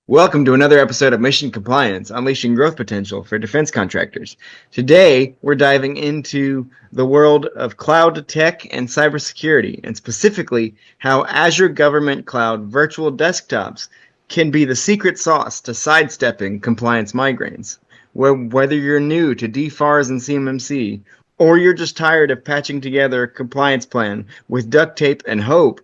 Welcome to another episode of Mission Compliance, Unleashing Growth Potential for Defense Contractors. Today, we're diving into the world of cloud tech and cybersecurity, and specifically how Azure Government Cloud virtual desktops can be the secret sauce to sidestepping compliance migraines. Whether you're new to DFARS and CMMC, or you're just tired of patching together a compliance plan with duct tape and hope,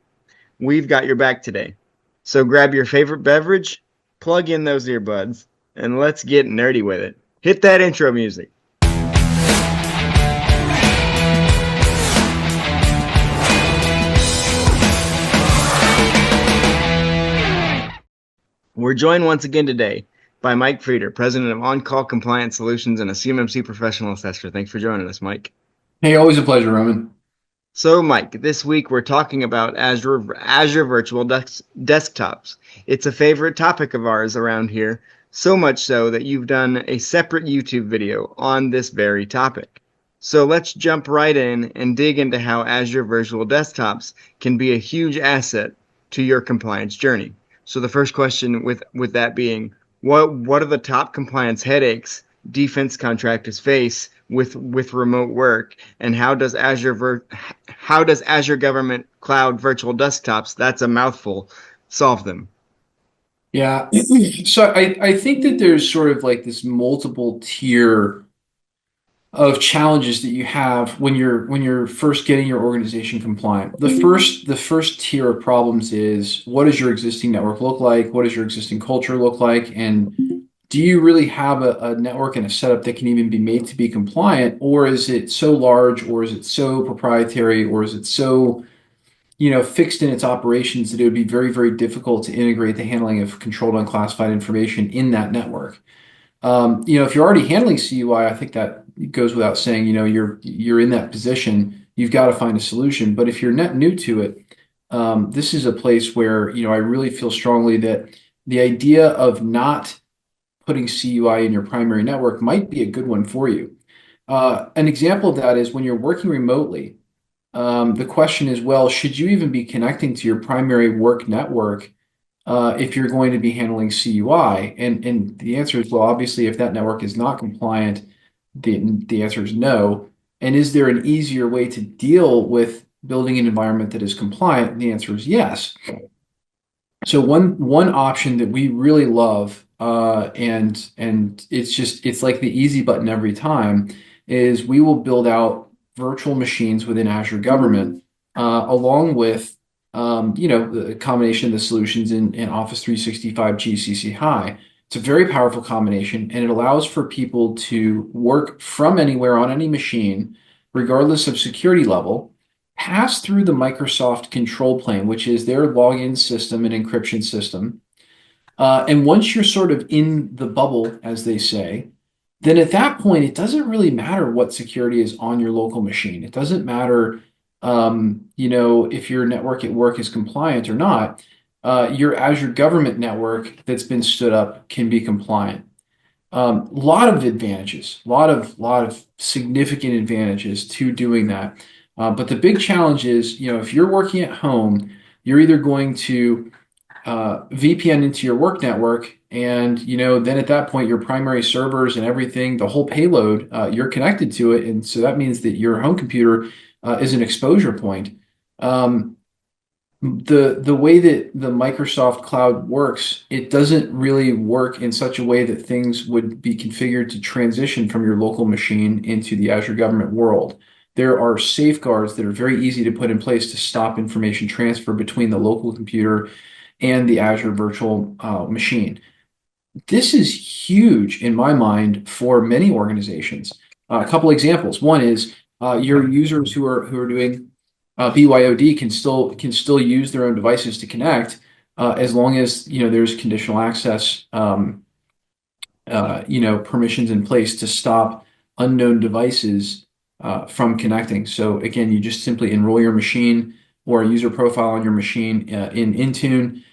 we've got your back today. So grab your favorite beverage, plug in those earbuds, and let's get nerdy with it. Hit that intro music. We're joined once again today by Mike Frieder, President of On-Call Compliance Solutions and a CMMC Professional Assessor. Thanks for joining us, Mike. Hey, always a pleasure, Roman. So, Mike, this week we're talking about Azure Virtual Desktops. It's a favorite topic of ours around here, so much so that you've done a separate YouTube video on this very topic. So let's jump right in and dig into how Azure Virtual Desktops can be a huge asset to your compliance journey. So the first question with that being, what are the top compliance headaches defense contractors face with remote work, and how does Azure Government Cloud Virtual Desktops, that's a mouthful, solve them? Yeah, so I think that there's sort of like this multiple tier of challenges that you have when you're first getting your organization compliant. The first tier of problems is, what does your existing network look like? What does your existing culture look like? And do you really have a network and a setup that can even be made to be compliant, or is it so large, or is it so proprietary, or is it so fixed in its operations that it would be very, very difficult to integrate the handling of controlled unclassified information in that network? If you're already handling CUI, I think that goes without saying. You're in that position. You've got to find a solution. But if you're net new to it, this is a place where I really feel strongly that the idea of not putting CUI in your primary network might be a good one for you. An example of that is when you're working remotely. The question is, well, should you even be connecting to your primary work network if you're going to be handling CUI? And the answer is, well, obviously, if that network is not compliant, the answer is no. And is there an easier way to deal with building an environment that is compliant? The answer is yes. So one option that we really love, and it's like the easy button every time, is we will build out virtual machines within Azure Government, along with the combination of the solutions in Office 365 GCC High. It's a very powerful combination, and it allows for people to work from anywhere on any machine, regardless of security level, pass through the Microsoft control plane, which is their login system and encryption system. And once you're sort of in the bubble, as they say, then at that point, it doesn't really matter what security is on your local machine. It doesn't matter, if your network at work is compliant or not. Your Azure Government network that's been stood up can be compliant. Lot of advantages, lot of significant advantages to doing that. But the big challenge is, if you're working at home, you're either going to VPN into your work network, and then at that point, your primary servers and everything, the whole payload, you're connected to it, and so that means that your home computer is an exposure point. The way that the Microsoft Cloud works, it doesn't really work in such a way that things would be configured to transition from your local machine into the Azure Government world. There are safeguards that are very easy to put in place to stop information transfer between the local computer and the Azure virtual machine. This is huge in my mind for many organizations. A couple examples. One is your users who are doing BYOD can still use their own devices to connect, as long as there's conditional access permissions in place to stop unknown devices from connecting. So again, you just simply enroll your machine or a user profile on your machine in Intune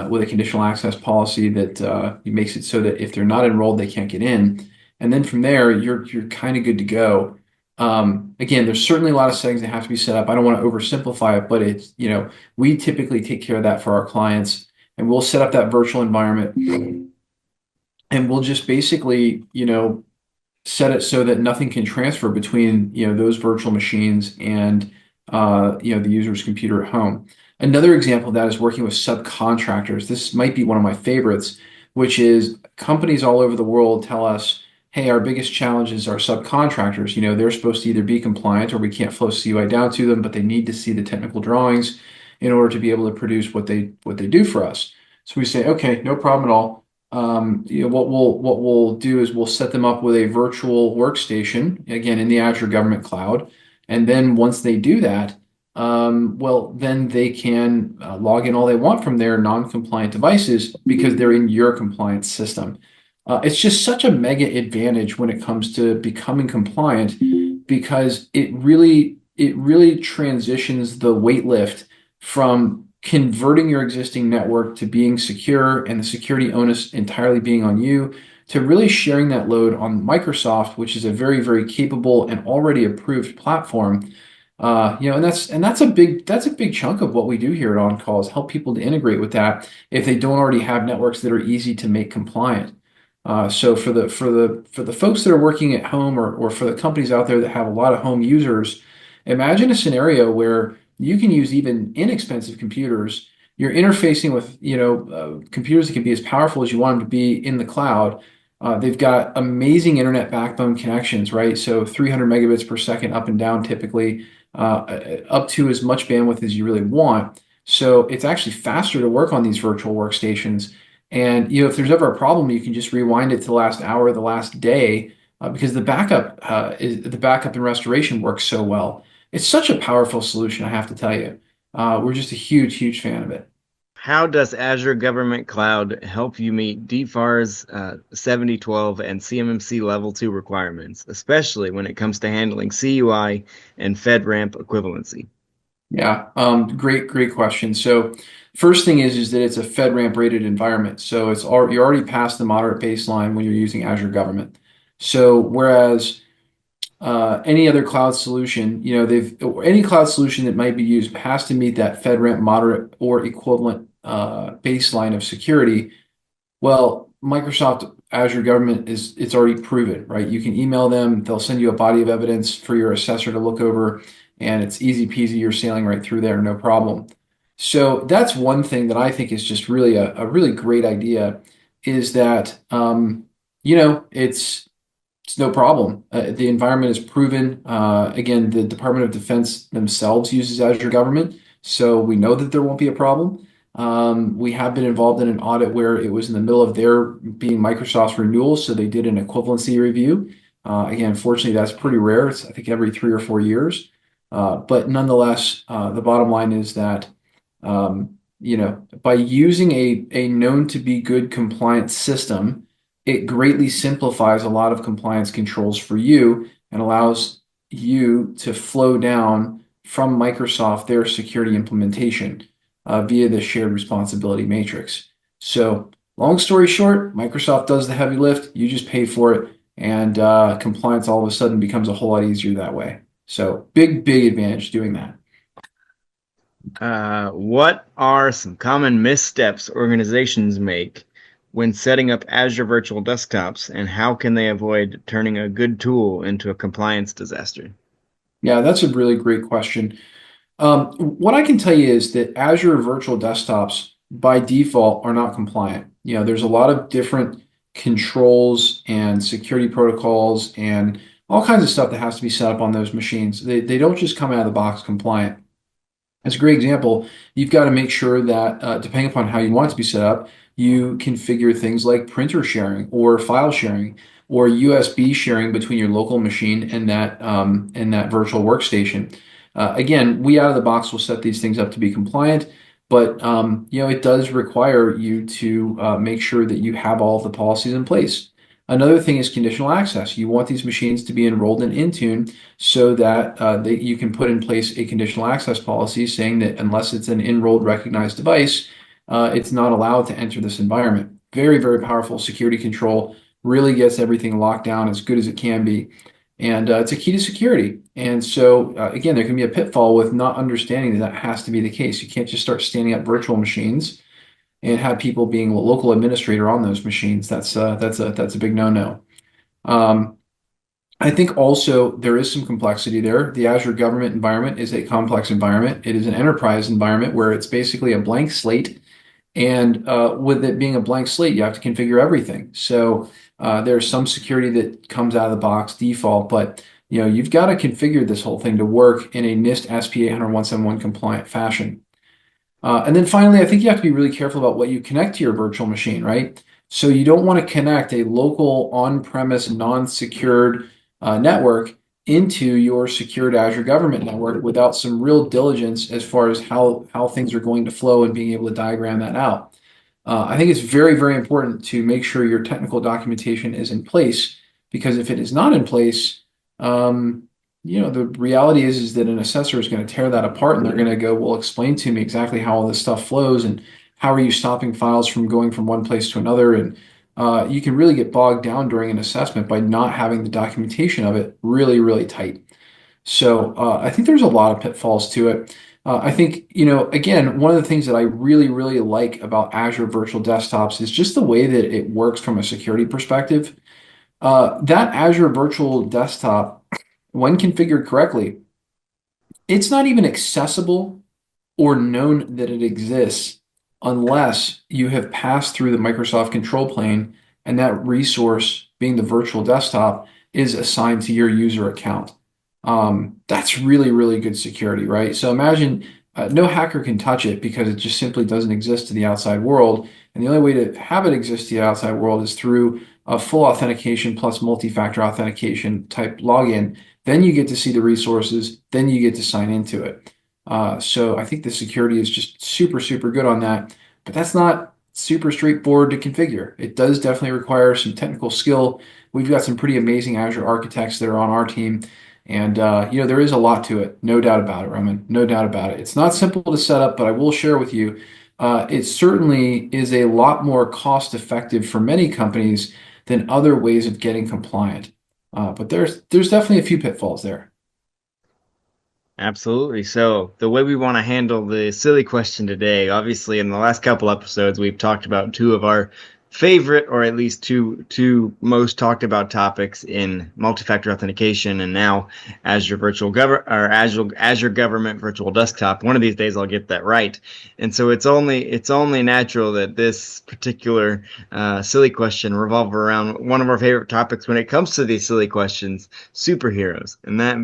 with a conditional access policy that makes it so that if they're not enrolled, they can't get in. And then from there, you're kind of good to go. Again, there's certainly a lot of settings that have to be set up. I don't want to oversimplify it, but it's we typically take care of that for our clients. and we'll set up that virtual environment, and we'll just basically, set it so that nothing can transfer between, those virtual machines and, the user's computer at home. Another example of that is working with subcontractors. This might be one of my favorites, which is companies all over the world tell us, hey, our biggest challenge is our subcontractors. They're supposed to either be compliant or we can't flow CUI down to them, but they need to see the technical drawings in order to be able to produce what they do for us. So we say, okay, no problem at all. What we'll do is we'll set them up with a virtual workstation, again, in the Azure Government Cloud. And then once they do that, well, then they can log in all they want from their non-compliant devices because they're in your compliance system. It's just such a mega advantage when it comes to becoming compliant because it really transitions the weight lift from converting your existing network to being secure and the security onus entirely being on you to really sharing that load on Microsoft, which is a very, very capable and already approved platform. And that's a big chunk of what we do here at OnCall is help people to integrate with that if they don't already have networks that are easy to make compliant. So for the folks that are working at home or for the companies out there that have a lot of home users, imagine a scenario where you can use even inexpensive computers. You're interfacing with computers that can be as powerful as you want them to be in the cloud. They've got amazing internet backbone connections, right? So 300 megabits per second up and down typically, up to as much bandwidth as you really want. So it's actually faster to work on these virtual workstations. And if there's ever a problem, you can just rewind it to the last hour, the last day, because the backup and restoration works so well. It's such a powerful solution, I have to tell you. We're just a huge, huge fan of it. How does Azure Government Cloud help you meet DFARS 7012 and CMMC Level 2 requirements, especially when it comes to handling CUI and FedRAMP equivalency? Yeah, great question. So first thing is that it's a FedRAMP rated environment. So you're already past the moderate baseline when you're using Azure Government. So whereas any other cloud solution, any cloud solution that might be used has to meet that FedRAMP moderate or equivalent baseline of security. Well, Microsoft Azure Government it's already proven, right? You can email them, they'll send you a body of evidence for your assessor to look over, and it's easy peasy, you're sailing right through there, no problem. So that's one thing that I think is just really a really great idea is that it's no problem. The environment is proven. Again, the Department of Defense themselves uses Azure Government, so we know that there won't be a problem. We have been involved in an audit where it was in the middle of their being Microsoft's renewal, so they did an equivalency review. Again, fortunately, that's pretty rare. It's, I think, every 3 or 4 years. But nonetheless, the bottom line is that by using a known to be good compliance system, it greatly simplifies a lot of compliance controls for you and allows you to flow down from Microsoft their security implementation via the shared responsibility matrix. So, long story short, Microsoft does the heavy lift, you just pay for it, and compliance all of a sudden becomes a whole lot easier that way. So, big, big advantage doing that. What are some common missteps organizations make when setting up Azure virtual desktops, and how can they avoid turning a good tool into a compliance disaster? Yeah, that's a really great question. What I can tell you is that Azure virtual desktops by default are not compliant. There's a lot of different controls and security protocols and all kinds of stuff that has to be set up on those machines. They don't just come out of the box compliant. As a great example, you've got to make sure that depending upon how you want it to be set up, you configure things like printer sharing or file sharing or USB sharing between your local machine and that virtual workstation. Again, we out of the box will set these things up to be compliant, but it does require you to make sure that you have all of the policies in place. Another thing is conditional access. You want these machines to be enrolled in Intune so that you can put in place a conditional access policy saying that unless it's an enrolled recognized device, it's not allowed to enter this environment. Very, very powerful security control, really gets everything locked down as good as it can be. And it's a key to security. And so, again, there can be a pitfall with not understanding that that has to be the case. You can't just start standing up virtual machines and have people being a local administrator on those machines. That's a big no-no. Um, I think also there is some complexity there. The Azure government environment is a complex environment. It is an enterprise environment where it's basically a blank slate. And with it being a blank slate, you have to configure everything. So there's some security that comes out of the box default, but you've got to configure this whole thing to work in a NIST SP 800-171 compliant fashion. And then finally, I think you have to be really careful about what you connect to your virtual machine, right? So you don't want to connect a local on-premise non-secured network into your secured Azure government network without some real diligence as far as how things are going to flow and being able to diagram that out. I think it's very, very important to make sure your technical documentation is in place because if it is not in place, um, the reality is that an assessor is going to tear that apart and they're going to go, well, explain to me exactly how all this stuff flows and how are you stopping files from going from one place to another. And you can really get bogged down during an assessment by not having the documentation of it really, really tight. So I think there's a lot of pitfalls to it. I think, again, one of the things that I really, really like about Azure Virtual Desktops is just the way that it works from a security perspective. That Azure Virtual Desktop, when configured correctly, it's not even accessible or known that it exists unless you have passed through the Microsoft control plane and that resource, being the virtual desktop, is assigned to your user account. That's really, really good security, right? So imagine no hacker can touch it because it just simply doesn't exist to the outside world. And the only way to have it exist to the outside world is through a full authentication plus multi-factor authentication type login. Then you get to see the resources, then you get to sign into it. So I think the security is just super, super good on that, but that's not super straightforward to configure. It does definitely require some technical skill. We've got some pretty amazing Azure architects that are on our team, and there is a lot to it, no doubt about it, Roman, no doubt about it. It's not simple to set up, but I will share with you, it certainly is a lot more cost effective for many companies than other ways of getting compliant. But there's definitely a few pitfalls there. Absolutely. So, the way we want to handle the silly question today, obviously, in the last couple episodes, we've talked about two of our favorite, or at least two most talked about topics in multi-factor authentication, and now Azure Government Virtual Desktop. One of these days, I'll get that right. And so, it's only natural that this particular silly question revolve around one of our favorite topics when it comes to these silly questions: superheroes.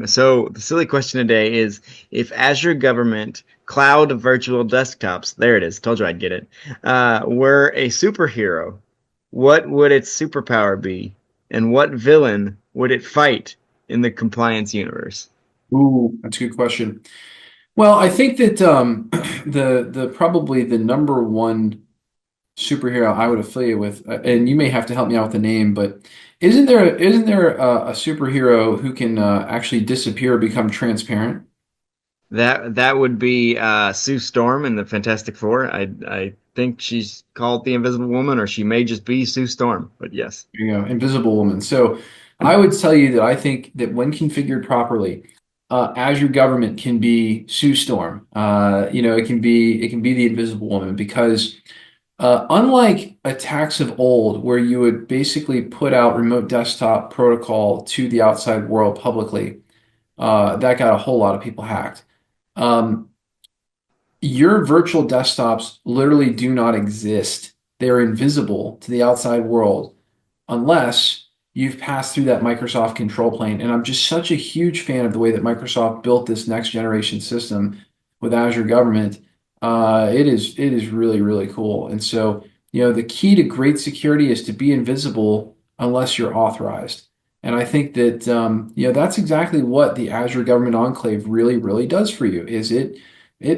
So the silly question today is, if Azure Government Cloud Virtual Desktops, there it is, told you I'd get it, were a superhero, what would its superpower be, and what villain would it fight in the compliance universe? Ooh, that's a good question. Well, I think that the probably the number one superhero I would affiliate with, and you may have to help me out with the name, but isn't there a superhero who can actually disappear, become transparent? That would be Sue Storm in the Fantastic Four. I think she's called the Invisible Woman, or she may just be Sue Storm. But yes. Invisible Woman. So I would tell you that I think that when configured properly, Azure Government can be Sue Storm. It can be the Invisible Woman because unlike attacks of old, where you would basically put out remote desktop protocol to the outside world publicly, that got a whole lot of people hacked. Um, your virtual desktops literally do not exist. They're invisible to the outside world unless you've passed through that Microsoft control plane. And I'm just such a huge fan of the way that Microsoft built this next generation system with Azure Government. It is really, really cool. And so, the key to great security is to be invisible unless you're authorized. And I think that that's exactly what the Azure Government Enclave really, really does for you, is it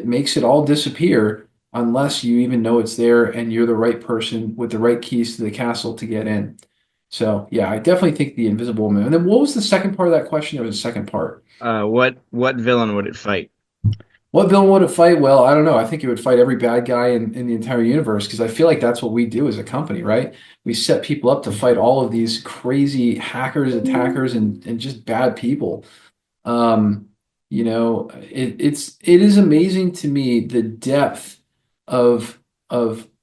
makes it all disappear unless you even know it's there and you're the right person with the right keys to the castle to get in. So yeah, I definitely think the Invisible Woman. And then what was the second part of that question? There was a second part. What villain would it fight? What villain would it fight? Well, I don't know. I think it would fight every bad guy in the entire universe because I feel like that's what we do as a company, right? We set people up to fight all of these crazy hackers, attackers, and just bad people. It is amazing to me the depth of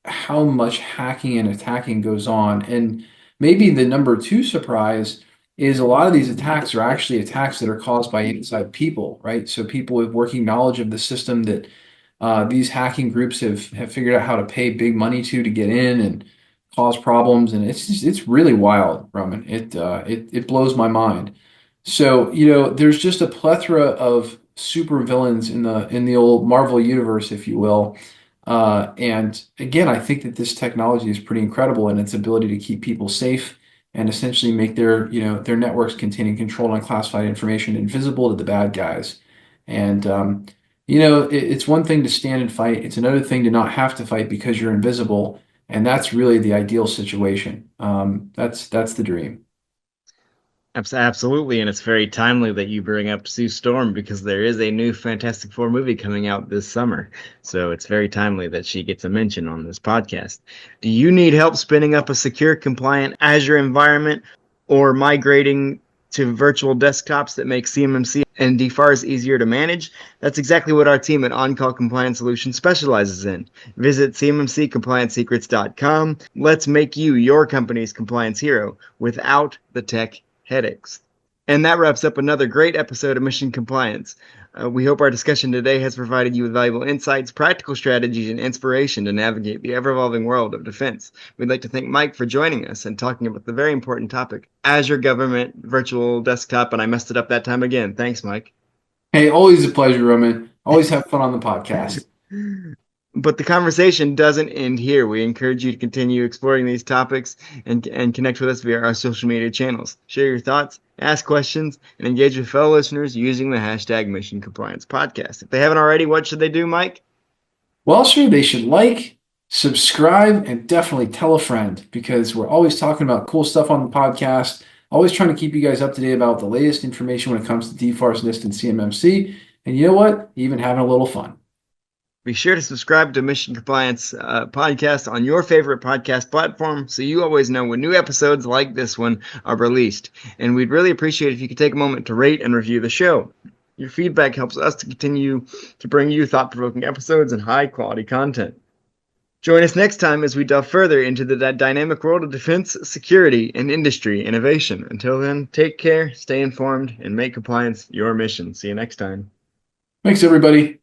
how much hacking and attacking goes on. And maybe the number two surprise is a lot of these attacks are actually attacks that are caused by inside people, right? So people with working knowledge of the system that these hacking groups have figured out how to pay big money to get in and cause problems, and it's really wild, Roman. It blows my mind. So, there's just a plethora of super villains in the old Marvel universe, if you will. And again, I think that this technology is pretty incredible in its ability to keep people safe and essentially make their networks containing controlled unclassified information invisible to the bad guys. And it's one thing to stand and fight. It's another thing to not have to fight because you're invisible, and that's really the ideal situation. That's the dream. Absolutely, and it's very timely that you bring up Sue Storm because there is a new Fantastic Four movie coming out this summer. So it's very timely that she gets a mention on this podcast. Do you need help spinning up a secure, compliant Azure environment or migrating to virtual desktops that make CMMC and DFARS easier to manage? That's exactly what our team at On-Call Compliance Solutions specializes in. Visit cmmccompliancesecrets.com. Let's make you your company's compliance hero without the tech headaches. And that wraps up another great episode of Mission Compliance. We hope our discussion today has provided you with valuable insights, practical strategies, and inspiration to navigate the ever-evolving world of defense. We'd like to thank Mike for joining us and talking about the very important topic, Azure Government Virtual Desktop, and I messed it up that time again. Thanks, Mike. Hey, always a pleasure, Roman. Always have fun on the podcast. But the conversation doesn't end here. We encourage you to continue exploring these topics and connect with us via our social media channels. Share your thoughts, ask questions, and engage with fellow listeners using the hashtag Mission Compliance Podcast. If they haven't already, what should they do, Mike? Well, sure, they should like, subscribe, and definitely tell a friend because we're always talking about cool stuff on the podcast. Always trying to keep you guys up to date about the latest information when it comes to DFARS, NIST, and CMMC. And you know what? Even having a little fun. Be sure to subscribe to Mission Compliance Podcast on your favorite podcast platform so you always know when new episodes like this one are released. And we'd really appreciate if you could take a moment to rate and review the show. Your feedback helps us to continue to bring you thought-provoking episodes and high-quality content. Join us next time as we delve further into the dynamic world of defense, security, and industry innovation. Until then, take care, stay informed, and make compliance your mission. See you next time. Thanks, everybody.